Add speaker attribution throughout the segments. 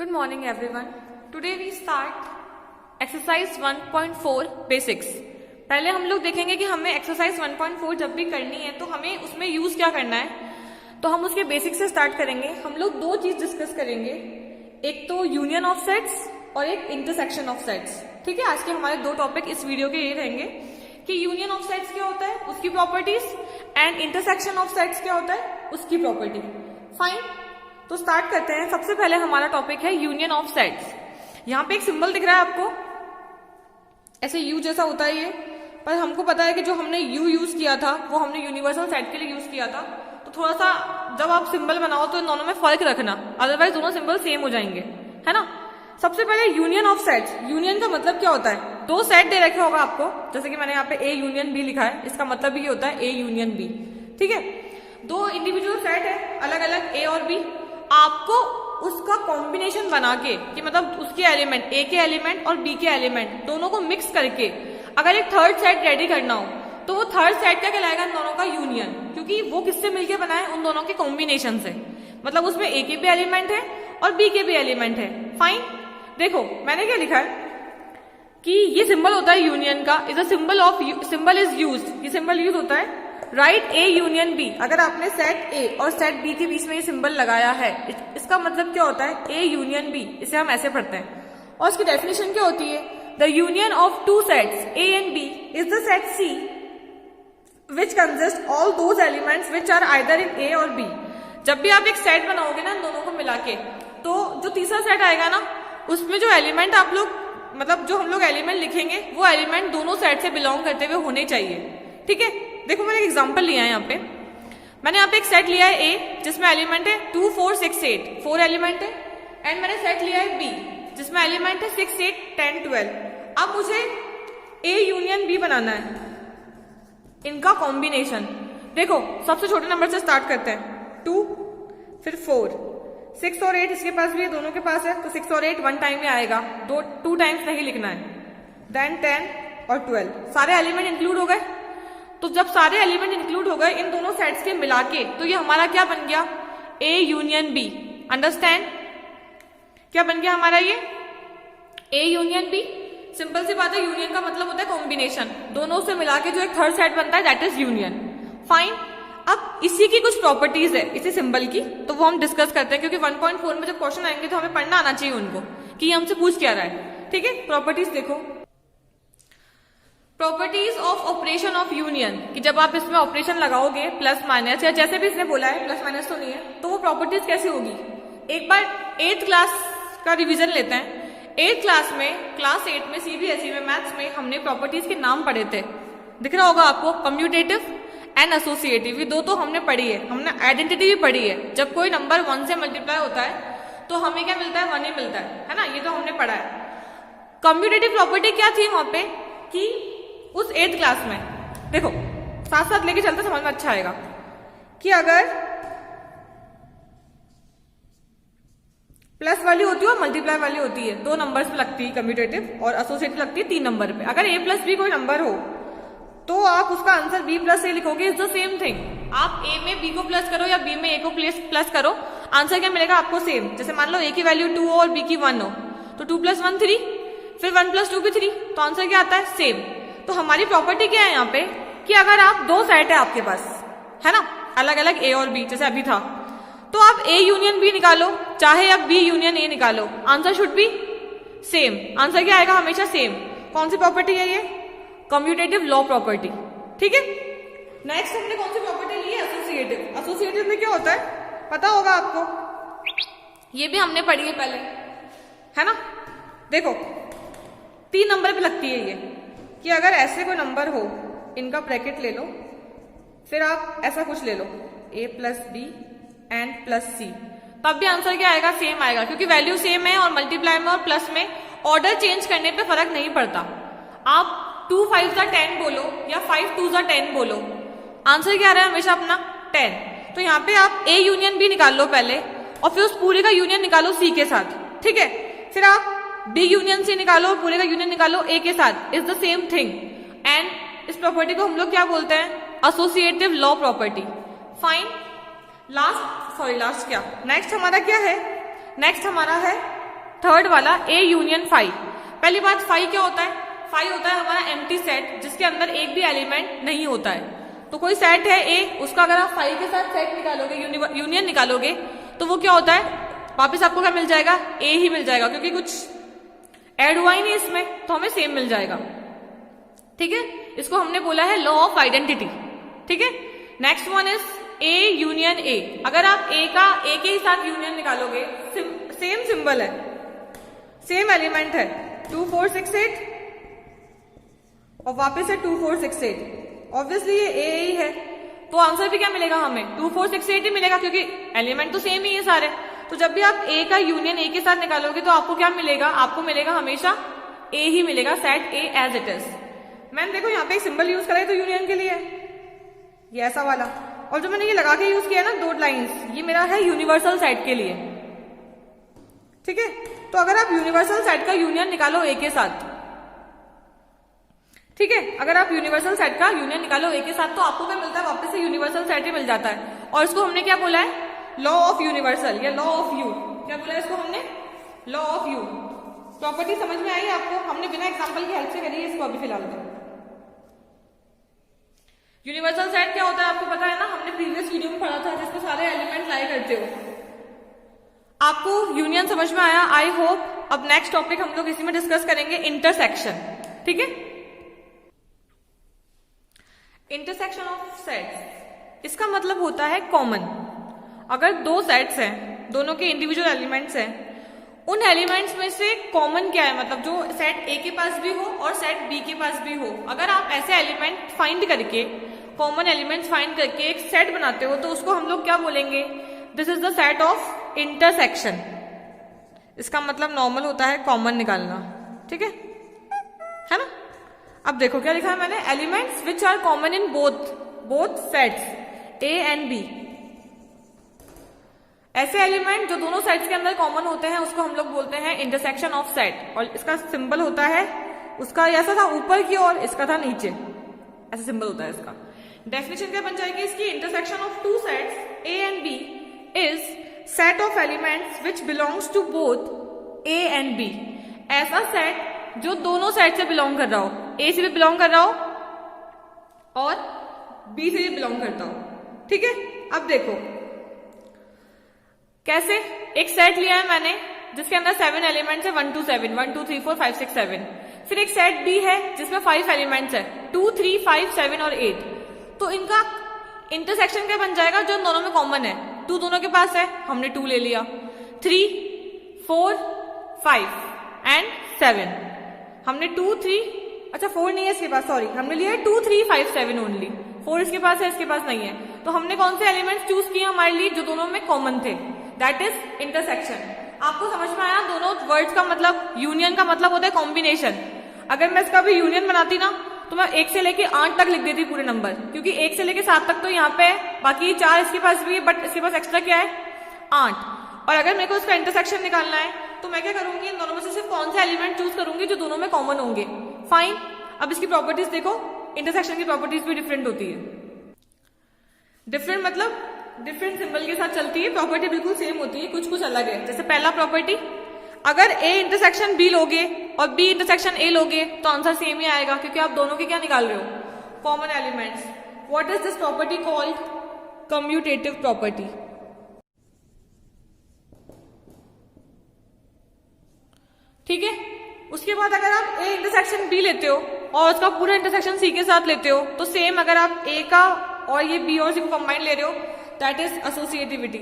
Speaker 1: Good morning everyone. Today we start exercise 1.4 basics. पहले हम लोग देखेंगे कि हमें एक्सरसाइज 1.4 जब भी करनी है तो हमें उसमें यूज क्या करना है. तो हम उसके बेसिक से स्टार्ट करेंगे. हम लोग दो चीज डिस्कस करेंगे, एक तो यूनियन ऑफ सेट्स और एक इंटरसेक्शन ऑफ सेट्स. ठीक है, आज के हमारे दो टॉपिक इस वीडियो के ये रहेंगे कि यूनियन ऑफ सेट्स क्या होता है, उसकी properties, and intersection of sets क्या होता है, उसकी प्रॉपर्टी. फाइन, तो स्टार्ट करते हैं. सबसे पहले हमारा टॉपिक है यूनियन ऑफ सेट्स. यहाँ पे एक सिंबल दिख रहा है आपको, ऐसे यू जैसा होता है ये, पर हमको पता है कि जो हमने यू यूज किया था वो हमने यूनिवर्सल सेट के लिए यूज किया था. तो थोड़ा सा जब आप सिंबल बनाओ तो इन दोनों में फर्क रखना, अदरवाइज दोनों सिंबल सेम हो जाएंगे, है ना. सबसे पहले यूनियन ऑफ सेट्स. यूनियन का मतलब क्या होता है, दो सेट दे रखे होगा आपको, जैसे कि मैंने यहाँ पे ए यूनियन बी लिखा है, इसका मतलब ये होता है ए यूनियन बी. ठीक है, दो इंडिविजुअल सेट है अलग अलग ए और बी, आपको उसका कॉम्बिनेशन बना के कि मतलब उसके एलिमेंट, ए के एलिमेंट और बी के एलिमेंट दोनों को मिक्स करके अगर एक थर्ड सेट रेडी करना हो तो वो थर्ड सेट क्या कहलाएगा, इन दोनों का यूनियन, क्योंकि वो किससे मिलके बना है, उन दोनों के कॉम्बिनेशन से. मतलब उसमें ए के भी एलिमेंट है और बी के भी एलिमेंट है. फाइन, देखो मैंने क्या लिखा है कि ये सिंबल होता है यूनियन का, is a symbol of, symbol is used, ये सिंबल यूज होता है राइट ए यूनियन बी. अगर आपने सेट ए और सेट बी के बीच में ये सिंबल लगाया है, इसका मतलब क्या होता है, ए यूनियन बी, इसे हम ऐसे पढ़ते हैं. और इसकी डेफिनेशन क्या होती है, the union of two sets A and B is the set C which consist all those elements which are either in A और बी. जब भी आप एक सेट बनाओगे ना दोनों को मिला के, तो जो तीसरा सेट आएगा ना, उसमें जो एलिमेंट आप लोग, मतलब जो हम लोग एलिमेंट लिखेंगे वो एलिमेंट दोनों सेट से बिलोंग करते हुए होने चाहिए. ठीक है, देखो मैंने एक एग्जांपल लिया है यहाँ पे. मैंने यहाँ पे एक सेट लिया है ए जिसमें एलिमेंट है 2 4 6 8, 4 एलिमेंट है. एंड मैंने सेट लिया है बी जिसमें एलिमेंट है 6 8 10 12. अब मुझे ए यूनियन बी बनाना है, इनका कॉम्बिनेशन. देखो सबसे छोटे नंबर से स्टार्ट करते हैं, 2 फिर 4, 6 और 8 इसके पास भी है, दोनों के पास है, तो 6 और 8 वन टाइम में आएगा, टू टाइम्स नहीं लिखना है. देन 10 और 12, सारे एलिमेंट इंक्लूड हो गए. तो जब सारे एलिमेंट इंक्लूड हो गए इन दोनों सेट्स के मिला के, तो ये हमारा क्या बन गया, ए यूनियन बी. अंडरस्टैंड, क्या बन गया हमारा ये ए यूनियन बी. सिंपल सी बात है, यूनियन का मतलब होता है कॉम्बिनेशन, दोनों से मिला के जो एक थर्ड सेट बनता है दैट इज यूनियन. फाइन, अब इसी की कुछ प्रॉपर्टीज है इसी सिंबल की, तो वो हम डिस्कस करते हैं, क्योंकि 1.4 में जब क्वेश्चन आएंगे तो हमें पढ़ना आना चाहिए उनको कि ये हमसे पूछ क्या रहा है. ठीक है, प्रॉपर्टीज देखो. Properties of operation of union, कि जब आप इसमें ऑपरेशन लगाओगे प्लस माइनस या जैसे भी इसने बोला है, प्लस माइनस तो नहीं है, तो वो प्रॉपर्टीज कैसे होगी. एक बार 8th क्लास का रिवीजन लेते हैं. 8th क्लास में, क्लास 8 में सीबीएसई में मैथ्स में हमने प्रॉपर्टीज के नाम पढ़े थे. दिख रहा होगा आपको, कम्यूटेटिव एंड एसोसिएटिव, ये दो तो हमने पढ़ी है. हमने आइडेंटिटी भी पढ़ी है, जब कोई नंबर 1 से मल्टीप्लाई होता है तो हमें क्या मिलता है, 1 ही मिलता है ना, ये तो हमने पढ़ा है. कम्यूटेटिव प्रॉपर्टी क्या थी वहां पे, कि उस 8th क्लास में, देखो साथ साथ लेके चलते समझ में अच्छा आएगा, कि अगर प्लस वाली होती है और मल्टीप्लाई वाली होती है, 2 नंबर्स पे लगती है कम्यूटेटिव, और एसोसिएटिव लगती है 3 नंबर पे. अगर ए प्लस बी कोई नंबर हो तो आप उसका आंसर बी प्लस ए लिखोगे, इज द सेम थिंग. आप ए में बी को प्लस करो या बी में ए को प्लस करो, आंसर क्या मिलेगा आपको, सेम. जैसे मान लो ए की वैल्यू 2 हो और बी की 1 हो, तो 2 + 1 3, फिर 1 + 2 भी 3, तो आंसर क्या आता है, सेम. तो हमारी प्रॉपर्टी क्या है यहाँ पे, कि अगर आप दो सेट है आपके पास, है ना, अलग अलग ए और बी जैसे अभी था, तो आप ए यूनियन बी निकालो, चाहे आप बी यूनियन ए निकालो, answer should be same. Answer क्या आएगा, हमेशा सेम. कौन सी प्रॉपर्टी है ये, कम्यूटेटिव लॉ प्रॉपर्टी. ठीक है, नेक्स्ट हमने कौन सी प्रॉपर्टी ली है, एसोसिएटिव. एसोसिएटिव में क्या होता है पता होगा आपको, ये भी हमने पढ़ी है पहले, है ना. देखो 3 नंबर पे लगती है ये, कि अगर ऐसे कोई नंबर हो, इनका ब्रैकेट ले लो, फिर आप ऐसा कुछ ले लो, a + b एंड +c, तब भी आंसर क्या आएगा, सेम आएगा, क्योंकि वैल्यू सेम है और मल्टीप्लाई में और प्लस में ऑर्डर चेंज करने पे फर्क नहीं पड़ता. आप 2 5 10 बोलो या 5 2 10 बोलो, आंसर क्या आ रहा है हमेशा अपना 10. तो यहाँ पे आप ए यूनियन बी निकाल लो पहले, और फिर उस पूरे का यूनियन निकालो सी के साथ. ठीक है, फिर आप बी यूनियन सी निकालो, पूरे का यूनियन निकालो ए के साथ, is the same thing. And इस प्रॉपर्टी को हम लोग क्या बोलते हैं, associative law property. Fine, last क्या, नेक्स्ट हमारा क्या है, नेक्स्ट हमारा है थर्ड वाला ए यूनियन फाई। पहली बात, फाई क्या होता है? फाई होता है हमारा एम्प्टी सेट जिसके अंदर एक भी एलिमेंट नहीं होता है। तो कोई सेट है ए, उसका अगर आप फाई के साथ सेट निकालोगे, यूनियन निकालोगे, तो वो क्या होता है? वापस आपको क्या मिल जाएगा? ए ही मिल जाएगा, क्योंकि कुछ ऐड हुआ ही नहीं इसमें, तो हमें सेम मिल जाएगा। ठीक है, इसको हमने बोला है लॉ ऑफ आइडेंटिटी। ठीक है, next one is A union A. अगर आप ए का ए के ही साथ यूनियन निकालोगे, सेम सिंबल है, सेम एलिमेंट है, 2 4 6 8 और वापस है 2 4 6 8, ऑब्वियसली ये ए ही है, तो आंसर भी क्या मिलेगा हमें? 2 4 6 8 ही मिलेगा, क्योंकि एलिमेंट तो सेम ही है सारे। तो जब भी आप ए का यूनियन ए के साथ निकालोगे तो आपको क्या मिलेगा? आपको मिलेगा हमेशा ए ही मिलेगा, set A as it is. मैंने देखो यहाँ पे एक सिंबल यूज करा है तो यूनियन के लिए, ये ऐसा वाला, और जो मैंने ये लगा के यूज किया ना डॉट लाइंस, ये मेरा है यूनिवर्सल सेट के लिए। ठीक है, तो अगर आप यूनिवर्सल सेट का यूनियन निकालो ए के साथ, ठीक है, अगर आप यूनिवर्सल सेट का यूनियन निकालो ए के साथ, तो आपको क्या मिलता है? वापस से यूनिवर्सल सेट ही मिल जाता है। और इसको हमने क्या बोला है? लॉ ऑफ यूनिवर्सल या लॉ ऑफ यू। क्या बोला है इसको हमने? Law of you. प्रॉपर्टी समझ में आई आपको? हमने बिना एग्जांपल की हेल्प से करी है इसको अभी फिलहाल में। यूनिवर्सल सेट क्या होता है आपको पता है ना, हमने प्रीवियस वीडियो में पढ़ा था, जिसको सारे एलिमेंट लाई करते हो। आपको यूनियन समझ में आया, आई होप। अब नेक्स्ट टॉपिक हम लोग इसी में डिस्कस करेंगे, इंटरसेक्शन। ठीक है, इंटरसेक्शन ऑफ सेट्स, इसका मतलब होता है कॉमन। अगर दो सेट्स हैं, दोनों के इंडिविजुअल एलिमेंट्स हैं, उन एलिमेंट्स में से कॉमन क्या है? मतलब जो सेट ए के पास भी हो और सेट बी के पास भी हो। अगर आप ऐसे एलिमेंट फाइंड करके, कॉमन एलिमेंट्स फाइंड करके एक सेट बनाते हो, तो उसको हम लोग क्या बोलेंगे? This is the set of intersection. इसका मतलब नॉर्मल होता है कॉमन निकालना। ठीक है ना? अब देखो क्या लिखा है मैंने, elements which are common in both sets A and B. ऐसे एलिमेंट जो दोनों सेट्स के अंदर कॉमन होते हैं उसको हम लोग बोलते हैं इंटरसेक्शन ऑफ सेट। और इसका सिंबल होता है, उसका ऐसा था ऊपर की ओर, इसका था नीचे, ऐसा सिंबल होता है इसका। डेफिनेशन क्या बन जाएगी इसकी? Intersection of two sets A and B is set of elements which belongs to both A and B. ऐसा सेट जो दोनों सेट से बिलोंग कर रहा हो, ए से भी बिलोंग कर रहा हो और बी से भी बिलोंग करता हो। ठीक है, अब देखो कैसे। एक सेट लिया है मैंने जिसके अंदर 7 एलिमेंट्स है, 1 2 7, 1 2 3 4 5 6 7। फिर एक सेट बी है जिसमें 5 एलिमेंट्स है, 2 3 5 7 और 8। तो इनका इंटरसेक्शन क्या बन जाएगा? जो दोनों में कॉमन है, 2 दोनों के पास है, हमने 2 ले लिया, 3 4 5 एंड 7 हमने 2 3, अच्छा 4 नहीं है इसके पास, सॉरी, हमने लिया है 2 3 5 7 ओनली। 4 इसके पास है, इसके पास नहीं है। तो हमने कौन से एलिमेंट्स चूज किए हमारे लिए? जो दोनों में कॉमन थे, दैट इज इंटरसेक्शन। आपको समझ में आया? दोनों वर्ड्स का मतलब, यूनियन का मतलब होता है कॉम्बिनेशन। अगर मैं इसका भी यूनियन बनाती ना, तो मैं 1 से लेके 8 तक लिख देती पूरे नंबर, क्योंकि 1 से लेके 7 तक तो यहाँ पे है, बाकी 4 इसके पास भी है, बट इसके पास एक्स्ट्रा क्या है? 8। और अगर मेरे को इसका इंटरसेक्शन निकालना है तो मैं क्या करूंगी? इन दोनों में से सिर्फ कौन सा एलिमेंट चूज करूंगी जो दोनों में कॉमन होंगे। फाइन, अब इसकी प्रॉपर्टीज देखो, इंटरसेक्शन की प्रॉपर्टीज भी डिफरेंट होती है। डिफरेंट मतलब डिफरेंट सिंबल के साथ चलती है, प्रॉपर्टी बिल्कुल सेम होती है, कुछ कुछ अलग है। जैसे पहला प्रॉपर्टी, अगर ए इंटरसेक्शन बी लोगे और बी इंटरसेक्शन ए लोगे तो आंसर सेम ही आएगा, क्योंकि आप दोनों के क्या निकाल रहे हो? Common elements. What is this property called? Commutative property. ठीक है, उसके बाद अगर आप ए इंटरसेक्शन बी लेते हो और उसका पूरा इंटरसेक्शन सी के साथ लेते हो, तो सेम अगर आप ए का और ये बी और सी को कंबाइन ले रहे हो, दैट इज एसोसिएटिविटी।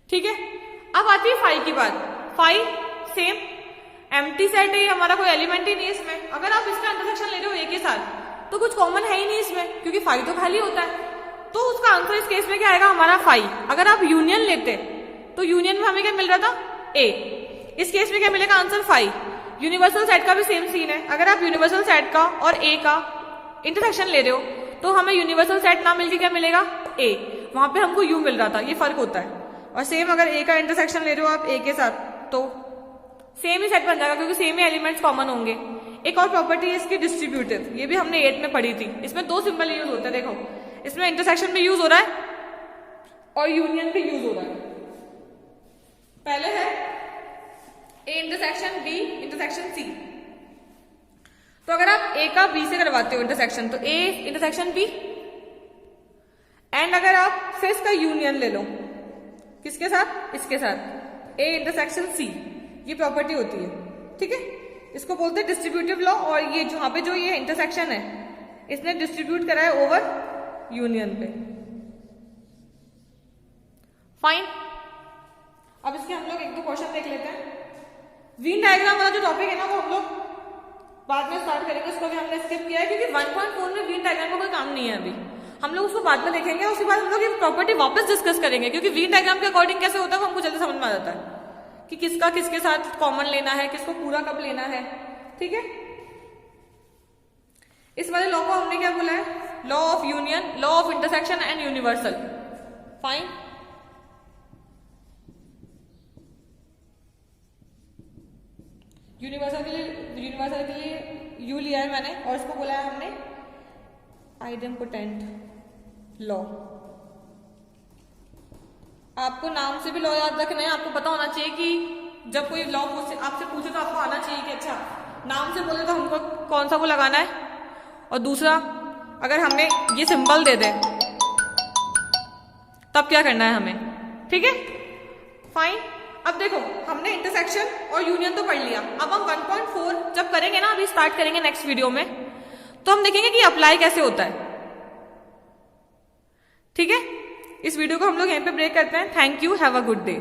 Speaker 1: ठीक है, अब आती है फाई की बात। फाई सेम एम्प्टी सेट है, हमारा कोई एलिमेंट ही नहीं है इसमें। अगर आप इसका इंटरसेक्शन ले रहे हो ए के साथ तो कुछ कॉमन है ही नहीं इसमें, क्योंकि फाई तो खाली होता है। तो उसका आंसर इस केस में क्या आएगा? हमारा फाई। अगर आप यूनियन लेते तो यूनियन में हमें क्या मिल रहा था? ए। इस केस में क्या मिलेगा? Answer phi. यूनिवर्सल सेट का भी सेम सीन है। अगर आप यूनिवर्सल सेट का और ए का इंटरसेक्शन ले रहे हो तो हमें यूनिवर्सल सेट ना मिलके क्या मिलेगा? ए। वहां पे हमको यू मिल रहा था, ये फर्क होता है। और सेम अगर ए का इंटरसेक्शन ले रहे हो आप ए के साथ तो सेम ही सेट बन जाएगा, क्योंकि सेम ही एलिमेंट्स कॉमन होंगे। एक और प्रॉपर्टी है इसकी डिस्ट्रीब्यूटिव, ये भी हमने 8 में पढ़ी थी। इसमें 2 सिंबल यूज होते हैं। देखो, इसमें इंटरसेक्शन में यूज हो रहा है और यूनियन पे यूज हो रहा है। पहले है A intersection B intersection C. तो अगर आप ए का बी से करवाते हो इंटरसेक्शन तो ए इंटरसेक्शन बी, एंड अगर आप फिर इसका यूनियन ले लो किसके साथ, इसके साथ, ए इंटरसेक्शन सी, ये प्रॉपर्टी होती है, ठीक है। इसको बोलते हैं डिस्ट्रीब्यूटिव लॉ। और ये जहां पे जो ये इंटरसेक्शन है इसने डिस्ट्रीब्यूट करा है ओवर यूनियन पे। फाइन। अब इसके हम लोग एक दो क्वेश्चन देख लेते हैं। वीन डायग्राम वाला जो टॉपिक है ना वो हम लोग बाद में स्टार्ट करेंगे, उसको भी हमने स्किप किया है क्योंकि 1.4 में वीन डायग्राम का कोई काम नहीं है अभी। हम लोग उसको बाद में देखेंगे, उसके बाद हम लोग ये प्रॉपर्टी वापस डिस्कस करेंगे क्योंकि वीन डायग्राम के अकॉर्डिंग कैसे होता है वो हमको जल्दी समझ में आ जाता है कि किसका किसके साथ कॉमन लेना है, किसको पूरा कब लेना है, ठीक है। इस वाले लॉ को हमने क्या बोला है, law of union, law of intersection and universal. Fine. Universal के लिए यू लिया है मैंने और इसको बोला है हमने आइडेम्पोटेंट लॉ। आपको नाम से भी लॉ याद रखना है, आपको पता होना चाहिए कि जब कोई लॉ आपसे पूछे तो आपको आना चाहिए कि अच्छा नाम से बोले तो हमको कौन सा वो लगाना है। और दूसरा, अगर हमें ये सिंबल दे दे तब क्या करना है हमें, ठीक है। फाइन। अब देखो हमने इंटरसेक्शन और यूनियन तो पढ़ लिया, अब हम 1.4 जब करेंगे ना, अभी स्टार्ट करेंगे नेक्स्ट वीडियो में, तो हम देखेंगे कि अप्लाई कैसे होता है, ठीक है। इस वीडियो को हम लोग यहीं पे ब्रेक करते हैं। Thank you, have a good day.